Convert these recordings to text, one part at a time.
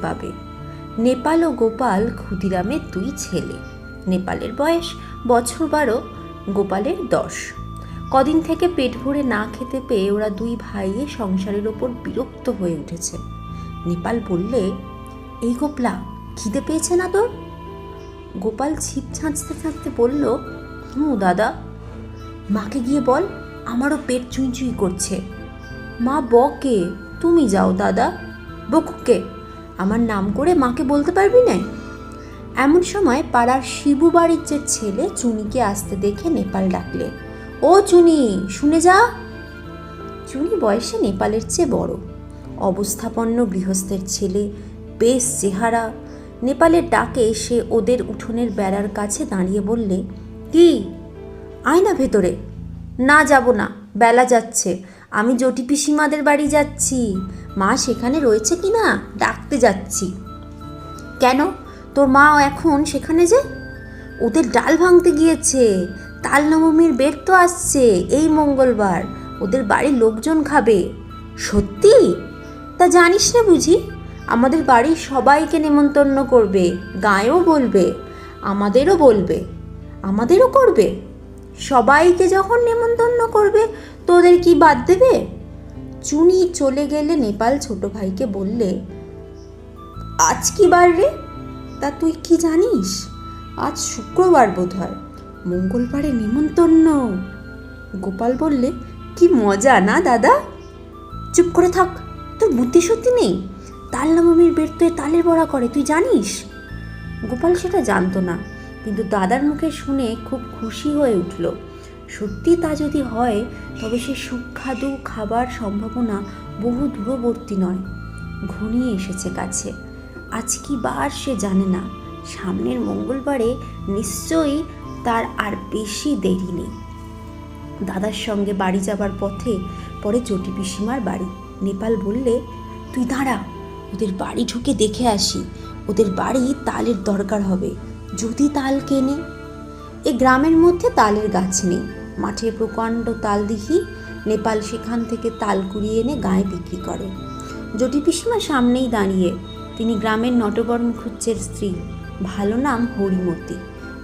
পাবে। নেপাল ও গোপাল ক্ষুদিরামের দুই ছেলে। নেপালের বয়স বছর 12, গোপালের 10। কদিন থেকে পেট ভরে না খেতে পেয়ে ওরা দুই ভাইয়ে সংসারের ওপর বিরক্ত হয়ে উঠেছে। নেপাল বললে, এই গোপলা, খিদে পেয়েছে না তোর? গোপাল ছিপ ছাঁচতে ছাঁচতে বলল, দাদা। মাকে গিয়ে বল, আমারও পেট চুই চুই করছে। মা বকে, তুমি যাও দাদা। বকুকে, আমার নাম করে মাকে বলতে পারবি না? এমন সময় পাড়ার শিবু বাড়ির যে ছেলে চুনিকে আসতে দেখে নেপাল ডাকলে, ও চুনি, শুনে যা। চুনি বয়সে নেপালের চেয়ে বড়, অবস্থাপন্ন গৃহস্থের ছেলে, বেশ চেহারা। নেপালের ডাকে সে ওদের উঠোনের বেড়ার কাছে দাঁড়িয়ে বললে, কি, আয় না ভেতরে। না, যাব না, বেলা যাচ্ছে, আমি জটি পিসিমাদের বাড়ি যাচ্ছি। মা সেখানে রয়েছে কি না ডাকতে যাচ্ছি। কেন, তোর মা এখন সেখানে যে? ওদের ডাল ভাঙতে গিয়েছে। তাল নবমীর বের তো আসছে এই মঙ্গলবার, ওদের বাড়ির লোকজন খাবে। সত্যি? তা জানিস না বুঝি? আমাদের বাড়ির সবাইকে নেমন্তন্ন করবে, গায়েও বলবে, আমাদেরও বলবে, আমাদেরও করবে। সবাইকে যখন নেমন্তন্ন করবে, তোদের কি বাদ দেবে? চুনি চলে গেলে নেপাল ছোট ভাইকে বললে, আজ কি বার রে? তা তুই কি জানিস? আজ শুক্রবার বোধ হয়, মঙ্গলবারে নেমন্তন্ন। গোপাল বললে, কি মজা না দাদা? চুপ করে থাক, তোর বুদ্ধি সত্যি নেই। তাল নবমীর বের তো তালের বড়া করে, তুই জানিস? গোপাল সেটা জানতো না, কিন্তু দাদার মুখে শুনে খুব খুশি হয়ে উঠল। সত্যি তা যদি হয়, তবে সে সুস্বাদু খাবার সম্ভাবনা বহু দূরবর্তী নয়, ঘনিয়ে এসেছে কাছে। আজ কি বার সে জানে না, সামনের মঙ্গলবারে নিশ্চয়ই তার আর বেশি দেরি নেই। দাদার সঙ্গে বাড়ি যাবার পথে পরে জটি পিসিমার বাড়ি। নেপাল বললে, তুই দাঁড়া, ওদের বাড়ি ঢুকে দেখে আসি। ওদের বাড়ি তালের দরকার হবে, যদি তাল কেনে। এ গ্রামের মধ্যে তালের গাছ নেই, মাঠে প্রকাণ্ড তাল দিঘি। নেপাল সেখান থেকে তাল কুড়িয়ে এনে গায়ে বিক্রি করে। জটি পিসিমা সামনেই দাঁড়িয়ে। তিনি গ্রামের নটবর মুখুজ্জের স্ত্রী, ভালো নাম হরিমতি।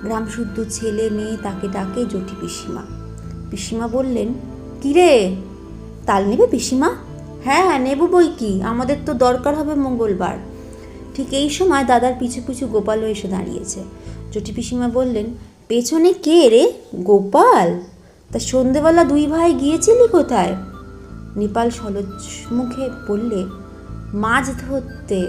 গ্রাম শুদ্ধ ছেলে মেয়ে তাকে ডাকে জটি পিসিমা। পিসিমা বললেন, কিরে, তাল নেবে পিসিমা? হ্যাঁ হ্যাঁ, নেব বই কি, আমাদের তো দরকার হবে মঙ্গলবার। ঠিক এই সময় দাদার পিছু পিছু গোপালও এসে দাঁড়িয়েছে। জটি পিসিমা বললেন, পেছনে কে রে? গোপাল? তা সন্ধেবেলা দুই ভাই গিয়েছিলি কোথায়? নেপাল সলজ্জ মুখে বললে, মাছ ধরতে।